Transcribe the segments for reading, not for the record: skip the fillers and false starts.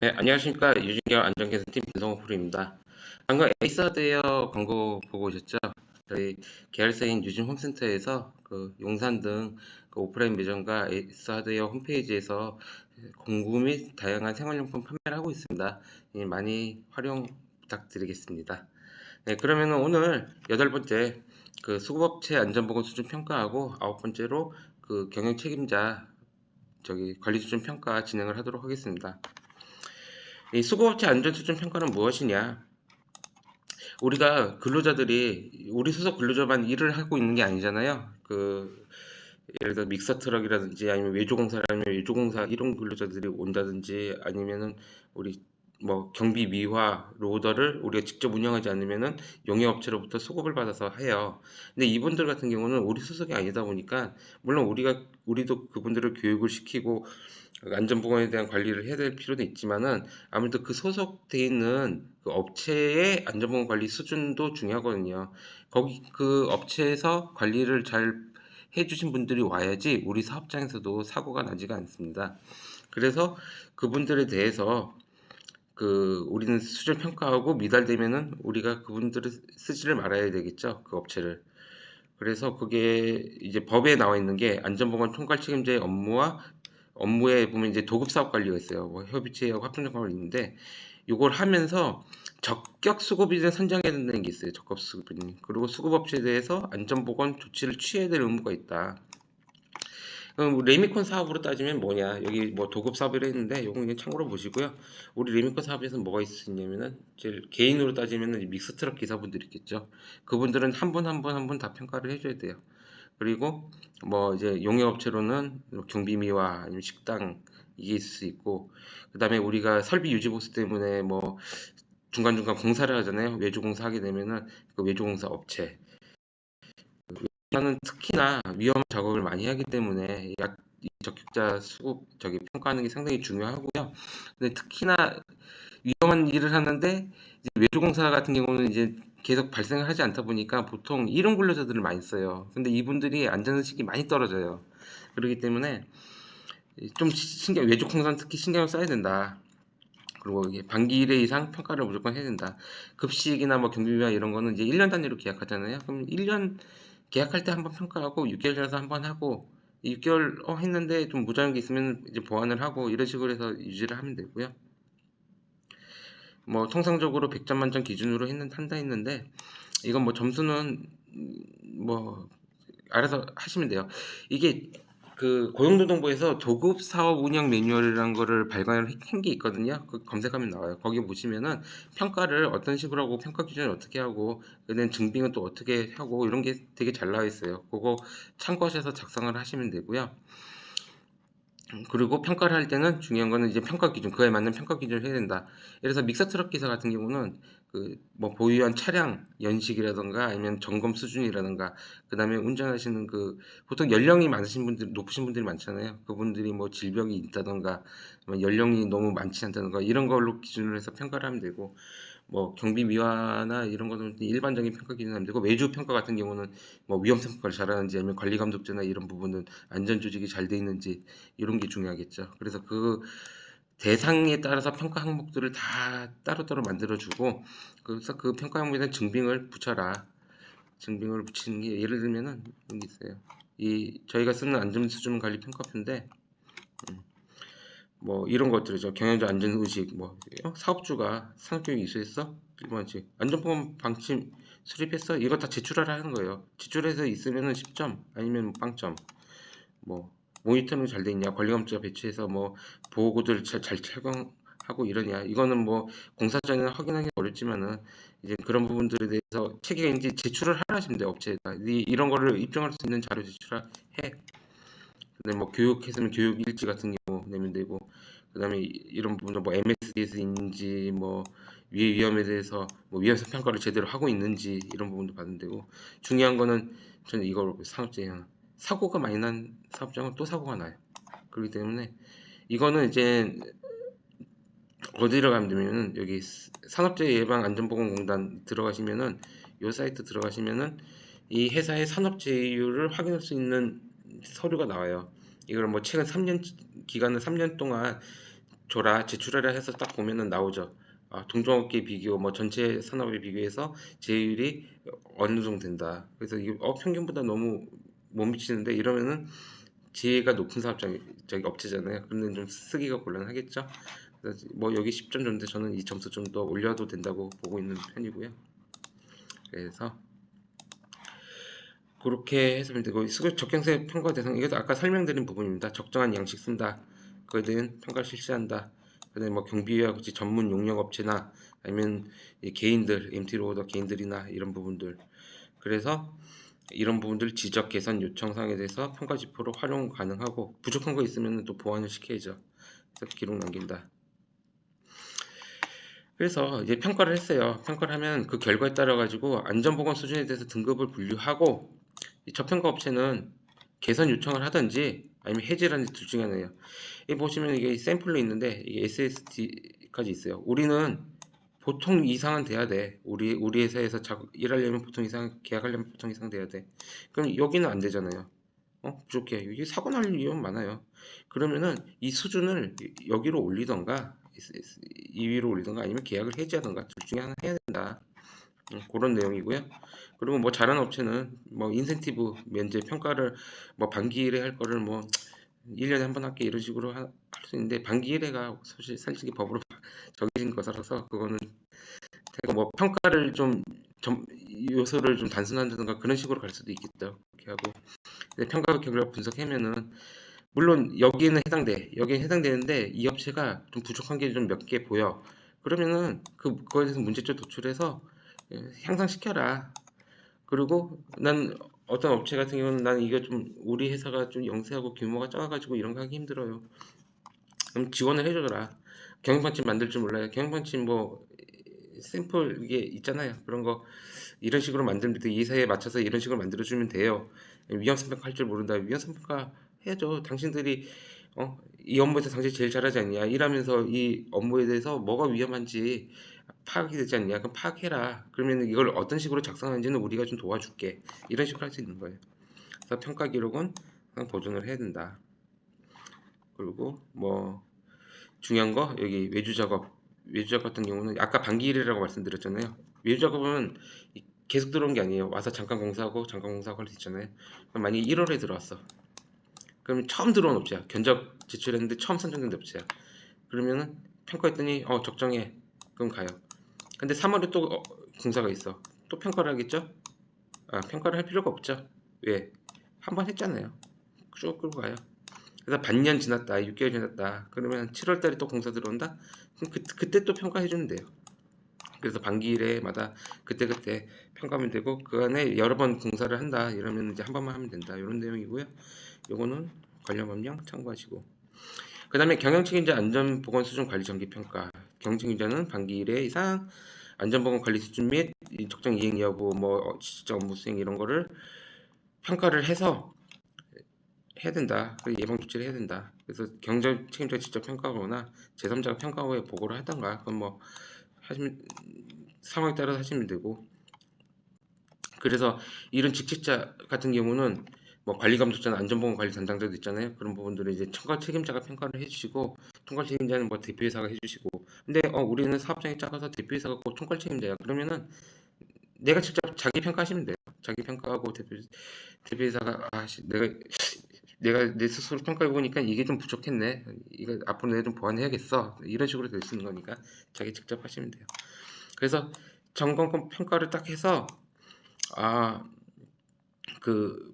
네, 안녕하십니까. 유진개발 안전개선팀 윤성호 프로입니다. 방금 에이스하드웨어 광고 보고 오셨죠? 저희 계열사인 유진 홈센터에서 그 용산 등 그 오프라인 매장과 에이스하드웨어 홈페이지에서 공구 및 다양한 생활용품 판매를 하고 있습니다. 많이 활용 부탁드리겠습니다. 네, 그러면 오늘 여덟 번째 그 수급업체 안전보건 수준 평가하고 아홉 번째로 그 경영 책임자 관리 수준 평가 진행을 하도록 하겠습니다. 이 수거업체 안전수준 평가는 무엇이냐? 우리가 근로자들이 우리 소속 근로자만 일을 하고 있는 게 아니잖아요. 예를 들어 믹서 트럭이라든지 아니면 외조공사라면 외조공사 이런 근로자들이 온다든지 아니면은 우리 뭐 경비 미화 로더를 우리가 직접 운영하지 않으면은 용역업체로부터 수급을 받아서 해요. 근데 이분들 같은 경우는 우리 소속이 아니다 보니까 물론 우리도 그분들을 교육을 시키고 안전보건에 대한 관리를 해야 될 필요도 있지만은 아무래도 그 소속돼 있는 그 업체의 안전보건 관리 수준도 중요하거든요. 거기 그 업체에서 관리를 잘 해주신 분들이 와야지 우리 사업장에서도 사고가 나지가 않습니다. 그래서 그분들에 대해서 우리는 수준 평가하고 미달되면은 우리가 그분들을 쓰지를 말아야 되겠죠. 그 업체를. 그래서 그게 이제 법에 나와 있는 게 안전보건 총괄 책임자의 업무에 보면 이제 도급 사업 관리가 있어요. 뭐 협의체하고 합동적 관리 있는데 이걸 하면서 적격 수급인을 선정해야 된다는 게 있어요. 적격 수급인. 그리고 수급업체에 대해서 안전보건 조치를 취해야 될 의무가 있다. 그럼 레미콘 사업으로 따지면 뭐냐? 여기 뭐 도급 사업이라 했는데 요건 그냥 참고로 보시고요. 우리 레미콘 사업에서 뭐가 있었냐면은 제일 개인으로 따지면은 믹스트럭 기사분들 있겠죠. 그분들은 한 분 한 분 한 분 다 평가를 해줘야 돼요. 그리고 뭐 이제 용역업체로는 경비미화 아니면 식당 이게 있을 수 있고 그다음에 우리가 설비 유지 보수 때문에 뭐 중간중간 공사를 하잖아요. 외주공사 하게 되면은 그 외주공사 업체 는 특히나 위험한 작업을 많이 하기 때문에 이 적격자 수급 평가하는 게 상당히 중요하고요. 근데 특히나 위험한 일을 하는데 이제 외주공사 같은 경우는 이제 계속 발생을 하지 않다 보니까 보통 이런 근로자들을 많이 써요. 근데 이분들이 안전의식이 많이 떨어져요. 그렇기 때문에 좀 외주공사는 특히 신경을 써야 된다. 그리고 이게 반기 1회 이상 평가를 무조건 해야 된다. 급식이나 뭐 경비비나 이런 거는 이제 1년 단위로 계약하잖아요. 그럼 1년 계약할 때 한번 평가하고 6개월 지나서 한번 하고 6개월 했는데 좀 모자란 게 있으면 이제 보완을 하고 이런 식으로 해서 유지를 하면 되고요. 뭐 통상적으로 100점 만점 기준으로 한다 했는데 이건 뭐 점수는 뭐 알아서 하시면 돼요. 이게 그 고용노동부에서 도급 사업 운영 매뉴얼이라는 거를 발간을 한 게 있거든요. 그 검색하면 나와요. 거기 보시면은 평가를 어떤 식으로 하고 평가 기준을 어떻게 하고 그다음 증빙은 또 어떻게 하고 이런 게 되게 잘 나와 있어요. 그거 참고하셔서 작성을 하시면 되고요. 그리고 평가를 할 때는 중요한 거는 이제 평가 기준, 그에 맞는 평가 기준을 해야 된다. 예를 들어서 믹서 트럭 기사 같은 경우는 그 뭐 보유한 차량 연식이라던가 아니면 점검 수준이라던가 그다음에 운전하시는 그 보통 연령이 많으신 분들, 높으신 분들이 많잖아요. 그분들이 뭐 질병이 있다던가 뭐 연령이 너무 많지 않다던가 이런 걸로 기준으로 해서 평가를 하면 되고 뭐 경비 미화나 이런 거는 일반적인 평가 기준이 하면 되고 외주 평가 같은 경우는 뭐 위험성 평가를 잘하는지 아니면 관리 감독제나 이런 부분은 안전 조직이 잘 돼 있는지 이런 게 중요하겠죠. 그래서 그 대상에 따라서 평가 항목들을 다 따로따로 만들어주고 그래서 그 평가 항목에 대한 증빙을 붙여라. 증빙을 붙이는 게 예를 들면은 여기 있어요. 이 저희가 쓰는 안전수준 관리 평가표인데 뭐 이런 것들이죠. 경영자 안전의식, 뭐 사업주가 산업교육 이수했어? 1번씩 안전보건 방침 수립했어? 이거 다 제출하라 하는 거예요. 제출해서 있으면은 10점 아니면 빵점. 뭐 모니터링 잘 돼 있냐, 관리감독자 배치해서 뭐 보고들 잘 착용하고 이러냐. 이거는 뭐 공사장에는 확인하기 어렵지만은 이제 그런 부분들에 대해서 체계가 있는지 제출을 하라 하시면 돼요. 업체에다 이런 거를 입증할 수 있는 자료 제출해. 근데 뭐 교육했으면 교육 일지 같은 경우 내면 되고 그다음에 이런 부분은 뭐 MSD에서 있는지 뭐 위험에 대해서 뭐 위험성 평가를 제대로 하고 있는지 이런 부분도 받으면 되고 중요한 거는 저는 이걸 산업재해 사고가 많이 난 사업장은 또 사고가 나요. 그렇기 때문에 이거는 이제 어디로 가면 되면은 여기 산업재해 예방 안전보건공단 들어가시면은 요 사이트 들어가시면은 이 회사의 산업재해율을 확인할 수 있는 서류가 나와요. 이걸 뭐 최근 3년 기간은 3년 동안 줘라, 제출해라 해서 딱 보면은 나오죠. 동종업계 비교, 뭐 전체 산업에 비교해서 제휴율이 어느 정도 된다. 그래서 이게 평균보다 너무 못 미치는데 이러면은 지혜가 높은 사업장 저기 업체잖아요. 그런데 좀 쓰기가 곤란하겠죠. 그래서 뭐 여기 10점 줬는데 저는 이 점수 좀 더 올려도 된다고 보고 있는 편이고요. 그래서 그렇게 해서 되고 적경세 평가 대상 이것도 아까 설명드린 부분입니다. 적정한 양식 쓴다. 그에 대한 평가를 실시한다. 그다음에 뭐 경비와 같이 전문 용역 업체나 아니면 이 개인들 MT 로더 개인들이나 이런 부분들 그래서 이런 부분들 지적 개선 요청 사항에 대해서 평가 지표로 활용 가능하고 부족한 거 있으면 또 보완을 시켜야죠. 그래서 기록 남긴다. 그래서 이제 평가를 했어요. 평가를 하면 그 결과에 따라 가지고 안전보건 수준에 대해서 등급을 분류하고 이 저평가 업체는 개선 요청을 하든지 아니면 해지를 하든지 둘 중에 하나예요. 이 보시면 이게 샘플로 있는데 이게 SSD까지 있어요. 우리는 보통 이상은 돼야 돼. 우리 회사에서 일하려면 보통 이상, 계약하려면 보통 이상 돼야 돼. 그럼 여기는 안 되잖아요. 부족해. 이게 사고 날 위험 많아요. 그러면은 이 수준을 여기로 올리던가 이 위로 올리던가 아니면 계약을 해지하던가 둘 중에 하나 해야 된다. 그런 내용이고요. 그리고 뭐 잘하는 업체는 뭐 인센티브 면제 평가를 뭐 반기 1회 할 거를 뭐 1년에 한 번 할게 이런 식으로 할 수 있는데 반기 1회가 솔직히 법으로 정해진 것이라서 그거는 제가 뭐 평가를 좀 요소를 좀 단순한다든가 그런 식으로 갈 수도 있겠죠. 그렇게 하고 평가 결과 분석하면은 물론 여기는 해당돼. 여기는 해당되는데 이 업체가 좀 부족한 게 좀 몇 개 보여. 그러면은 그거에 대해서 문제점 도출해서 향상시켜라. 그리고 난 어떤 업체 같은 경우는 난 이게 좀 우리 회사가 좀 영세하고 규모가 작아가지고 이런 거 하기 힘들어요. 그럼 지원을 해줘라. 경영판침 만들 줄 몰라요. 경영판침 뭐 샘플 이게 있잖아요. 그런 거 이런 식으로 만들면 돼. 이 회사에 맞춰서 이런 식으로 만들어주면 돼요. 위험 선평가 할 줄 모른다. 위험 선평가 해야죠. 당신들이 이 업무에서 당신이 제일 잘하지 않냐. 일하면서 이 업무에 대해서 뭐가 위험한지 파악이 되지 않냐. 그럼 파악해라. 그러면 이걸 어떤 식으로 작성하는지는 우리가 좀 도와줄게. 이런 식으로 할 수 있는 거예요. 그래서 평가 기록은 항상 보존을 해야 된다. 그리고 뭐 중요한 거 여기 외주 작업 같은 경우는 아까 반기 1이라고 말씀드렸잖아요. 외주 작업은 계속 들어온 게 아니에요. 와서 잠깐 공사하고 할 수 있잖아요. 그럼 만약에 1월에 들어왔어. 그럼 처음 들어온 업체야. 견적 제출했는데 처음 선정된 업체야. 그러면은 평가했더니 적정해. 그럼 가요. 근데 3월에 또 공사가 있어. 또 평가를 하겠죠? 평가를 할 필요가 없죠. 왜? 한 번 했잖아요. 쭉 끌고 가요. 그래서 반년 지났다, 6개월 지났다. 그러면 7월 달에 또 공사 들어온다? 그럼 그때 또 평가해 주면 돼요. 그래서 반기 1회마다 그때그때 평가하면 되고 그 안에 여러 번 공사를 한다 이러면 이제 한 번만 하면 된다 이런 내용이고요. 요거는 관련 법령 참고하시고 그 다음에 경영책임자 안전보건 수준 관리 정기 평가 경영책임자는 반기 1회 이상 안전보건 관리 수준 및 적정 이행 여부 뭐 실적 업무 수행 이런 거를 평가를 해서 해야 된다. 예방 조치를 해야 된다. 그래서 경영 책임자가 직접 평가하거나 제3자가 평가 후에 보고를 하던가 그건 뭐 하시면 상황에 따라서 하시면 되고 그래서 이런 직책자 같은 경우는 뭐 관리감독자나 안전보건 관리 담당자도 있잖아요. 그런 부분들을 이제 총괄 책임자가 평가를 해주시고 총괄 책임자는 뭐 대표이사가 해주시고 근데 우리는 사업장이 작아서 대표이사가 꼭 총괄 책임자야. 그러면은 내가 직접 자기 평가하시면 돼요. 자기 평가하고 대표이사가 내가 내 스스로 평가해 보니까 이게 좀 부족했네. 이거 앞으로 내가 좀 보완해야겠어. 이런 식으로 될 수 있는 거니까 자기 직접 하시면 돼요. 그래서 점검 평가를 딱 해서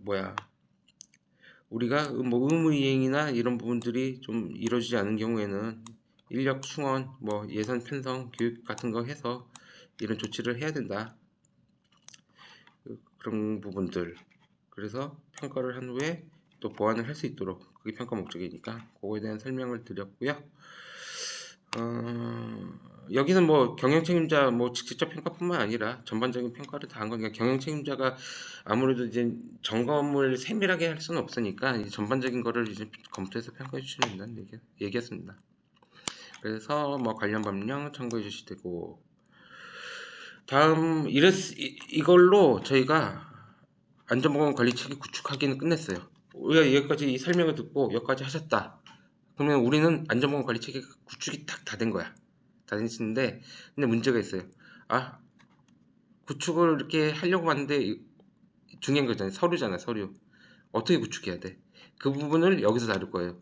뭐야 우리가 뭐 의무이행이나 이런 부분들이 좀 이루어지지 않은 경우에는 인력 충원, 뭐 예산 편성, 교육 같은 거 해서 이런 조치를 해야 된다. 그런 부분들. 그래서 평가를 한 후에 또 보완을 할 수 있도록 그게 평가 목적이니까 그거에 대한 설명을 드렸고요. 여기는 뭐 경영 책임자 뭐 직접 평가뿐만 아니라 전반적인 평가를 다 한 거니까 경영 책임자가 아무래도 이제 점검을 세밀하게 할 수는 없으니까 이제 전반적인 거를 이제 검토해서 평가해 주시면 된다는 얘기였습니다. 그래서 뭐 관련 법령 참고해 주시면 되고 다음 이걸로 저희가 안전보건 관리 체계 구축하기는 끝냈어요. 우리가 여기까지 이 설명을 듣고 여기까지 하셨다. 그러면 우리는 안전보건 관리 체계 구축이 딱 다 된 거야. 다 됐는데 근데 문제가 있어요. 아, 구축을 이렇게 하려고 하는데 중요한 거잖아요. 서류잖아요. 서류. 어떻게 구축해야 돼? 그 부분을 여기서 다룰 거예요.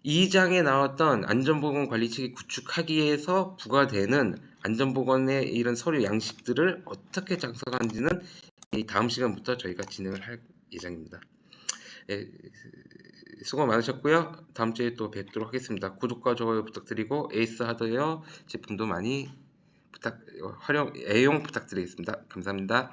2장에 나왔던 안전보건 관리체계 구축하기 위해서 부과되는 안전보건의 이런 서류 양식들을 어떻게 작성하는지는 이 다음 시간부터 저희가 진행을 할 예정입니다. 예, 수고 많으셨고요. 다음 주에 또 뵙도록 하겠습니다. 구독과 좋아요 부탁드리고 에이스 하드웨어 제품도 많이 애용 부탁드리겠습니다. 감사합니다.